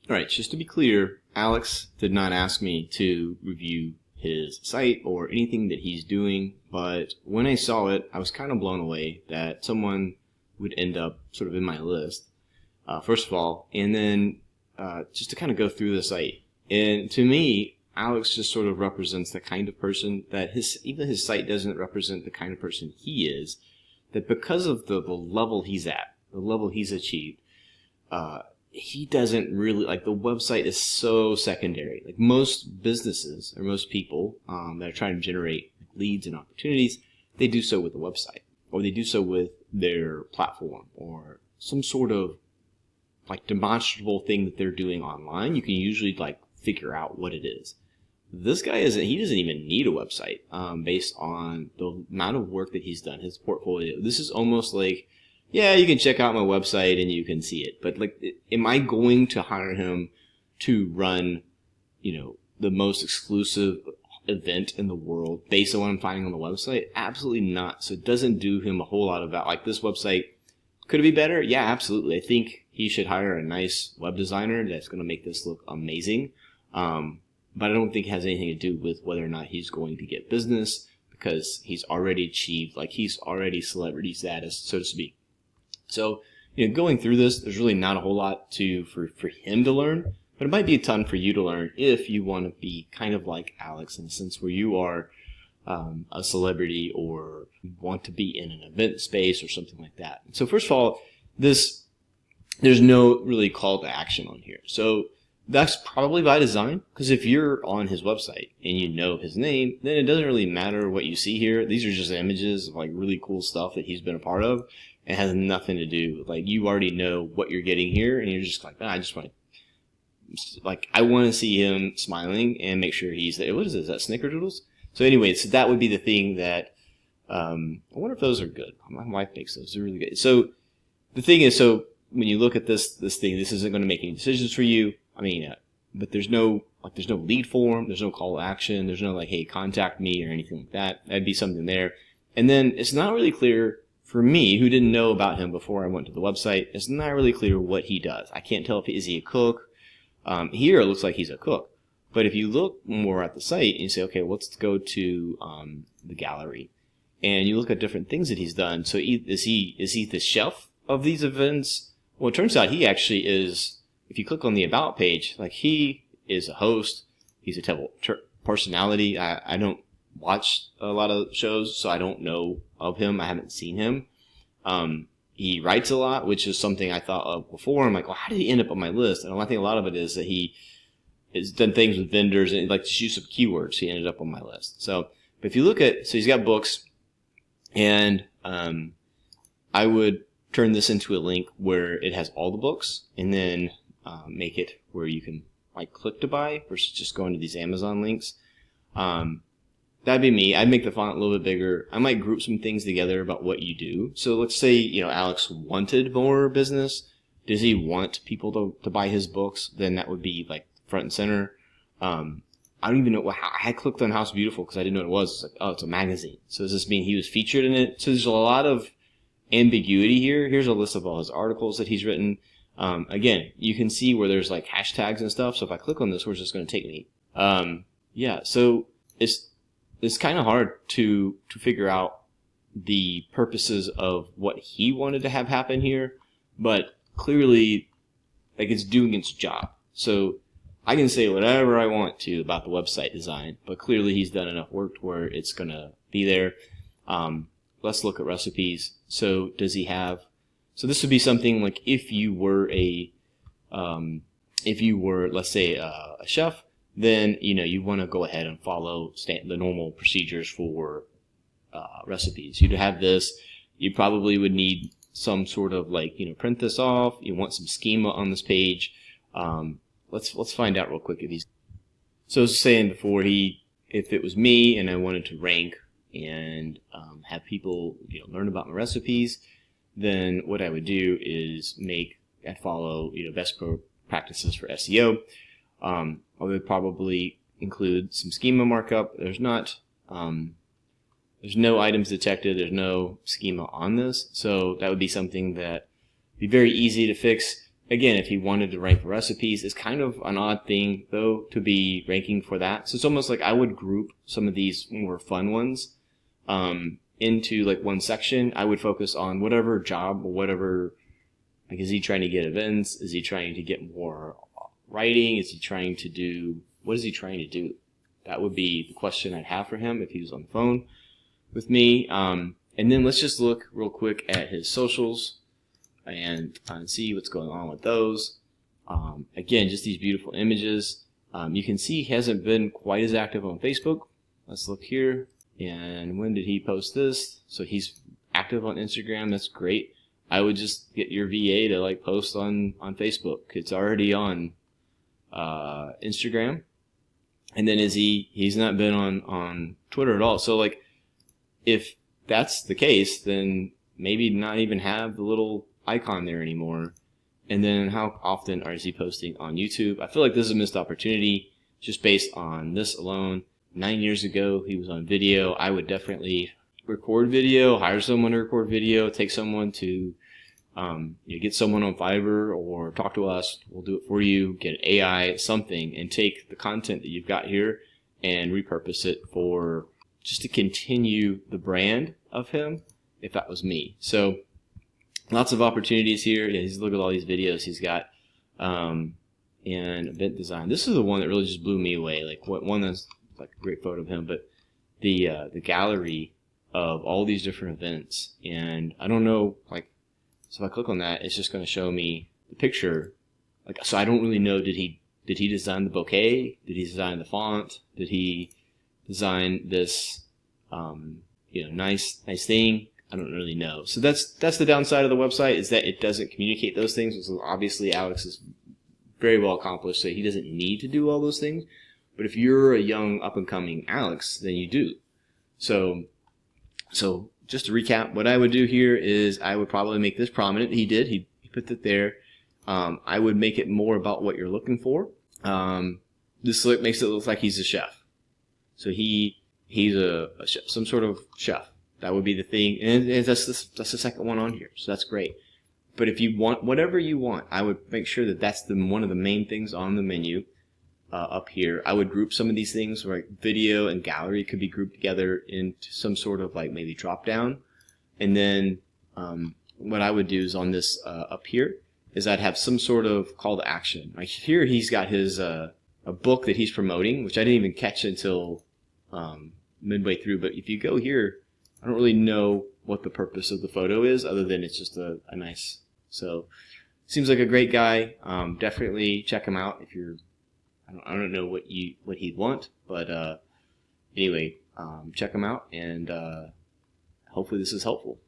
All right, just to be clear, Alex did not ask me to review his site or anything that he's doing, but when I saw it, I was kind of blown away that someone would end up sort of in my list, first of all, and then just to kind of go through the site. And to me, Alex just sort of represents the kind of person that even his site doesn't represent the kind of person he is, that because of the level he's at, the level he's achieved, he doesn't really, like, the website is so secondary. Like most businesses or most people that are trying to generate leads and opportunities, they do so with the website, or they do so with their platform or some sort of like demonstrable thing that they're doing online. You can usually like figure out what it is. This guy he doesn't even need a website based on the amount of work that he's done, his portfolio. This is almost like, yeah, you can check out my website and you can see it. But like, am I going to hire him to run, the most exclusive event in the world based on what I'm finding on the website? Absolutely not. So it doesn't do him a whole lot of that. Like, this website, could it be better? Yeah, absolutely. I think he should hire a nice web designer that's going to make this look amazing. But I don't think it has anything to do with whether or not he's going to get business, because he's already achieved, like, he's already celebrity status, so to speak. So, going through this, there's really not a whole lot for him to learn, but it might be a ton for you to learn if you want to be kind of like Alex, in the sense where you are a celebrity or want to be in an event space or something like that. So first of all, there's no really call to action on here. So that's probably by design, because if you're on his website and you know his name, then it doesn't really matter what you see here. These are just images of like really cool stuff that he's been a part of. It has nothing to do with, like, you already know what you're getting here, and you're just like, I just want to, like, I want to see him smiling and make sure he's there. What is this? Is that Snickerdoodles? So anyway, so that would be the thing that, I wonder if those are good. My wife makes those. They're really good. So the thing is, so when you look at this thing, this isn't going to make any decisions for you. I mean, but there's no lead form, there's no call to action, there's no like, hey, contact me or anything like that. That'd be something there. And then it's not really clear for me, who didn't know about him before I went to the website. It's not really clear what he does. I can't tell if is he a cook. Here it looks like he's a cook. But if you look more at the site and you say, okay, let's go to the gallery, and you look at different things that he's done. So is he the chef of these events? Well, it turns out he actually is. If you click on the About page, like, he is a host. He's a personality. I don't watch a lot of shows, so I don't know of him. I haven't seen him. He writes a lot, which is something I thought of before. I'm like, well, how did he end up on my list? And I think a lot of it is that he has done things with vendors and like to use some keywords. He ended up on my list. So, but if you look at, so he's got books, and I would turn this into a link where it has all the books, and then make it where you can like click to buy versus just going to these Amazon links. That'd be me. I'd make the font a little bit bigger. I might group some things together about what you do. So let's say, Alex wanted more business. Does he want people to buy his books? Then that would be like front and center. I don't even know how I clicked on House Beautiful because I didn't know what it was. It's like, oh, it's a magazine. So does this mean he was featured in it? So there's a lot of ambiguity here. Here's a list of all his articles that he's written. Again, you can see where there's like hashtags and stuff. So if I click on this, where's this going to take me? Yeah, so it's kind of hard to figure out the purposes of what he wanted to have happen here, but clearly, like, it's doing its job. So I can say whatever I want to about the website design, but clearly he's done enough work to where it's going to be there. Let's look at recipes. So does he have, so this would be something like if you were, let's say, a chef, then, you want to go ahead and follow the normal procedures for recipes. You'd have this. You probably would need some sort of like, print this off. You want some schema on this page. Let's find out real quick if he's. So I was saying before, if it was me and I wanted to rank and have people learn about my recipes, then what I would do is I'd follow best practices for SEO. I would probably include some schema markup. There's no items detected. There's no schema on this. So that would be something that would be very easy to fix. again, if he wanted to rank for recipes, it's kind of an odd thing, though, to be ranking for that. So it's almost like I would group some of these more fun ones into like one section. I would focus on whatever job or whatever, like, is he trying to get events? Is he trying to get more writing? Is he trying to do, what is he trying to do? That would be the question I'd have for him if he was on the phone with me. And then let's just look real quick at his socials and see what's going on with those. Again, just these beautiful images. You can see he hasn't been quite as active on Facebook. Let's look here. And when did he post this? So he's active on Instagram. That's great. I would just get your VA to like post on Facebook. It's already on Instagram. And then he's not been on Twitter at all. So like, if that's the case, then maybe not even have the little icon there anymore. And then how often is he posting on YouTube? I feel like this is a missed opportunity just based on this alone. 9 years ago, he was on video. I would definitely record video, hire someone to record video, take someone to get someone on Fiverr or talk to us. We'll do it for you. Get an AI, something, and take the content that you've got here and repurpose it for just to continue the brand of him, if that was me. So lots of opportunities here. Yeah, look at all these videos he's got. And event design. This is the one that really just blew me away. Like one that's like a great photo of him, but the gallery of all these different events. And I don't know, like, so if I click on that, it's just going to show me the picture. Like, so I don't really know, did he design the bouquet? Did he design the font? Did he design this nice thing? I don't really know. So that's the downside of the website, is that it doesn't communicate those things. So obviously Alex is very well accomplished, so he doesn't need to do all those things. But if you're a young up-and-coming Alex, then you do. So just to recap, what I would do here is I would probably make this prominent. He did. He put it there. I would make it more about what you're looking for. This makes it look like he's a chef. So he's a chef, some sort of chef. That would be the thing. And that's the second one on here. So that's great. But if you want whatever you want, I would make sure that that's one of the main things on the menu. Up here, I would group some of these things, like video and gallery could be grouped together into some sort of like maybe drop down. And then what I would do is on this up here is I'd have some sort of call to action. Like here he's got his a book that he's promoting, which I didn't even catch until midway through. But if you go here, I don't really know what the purpose of the photo is, other than it's just a nice. So seems like a great guy. Definitely check him out if you're. I don't know what he'd want, but anyway, check him out, and hopefully this is helpful.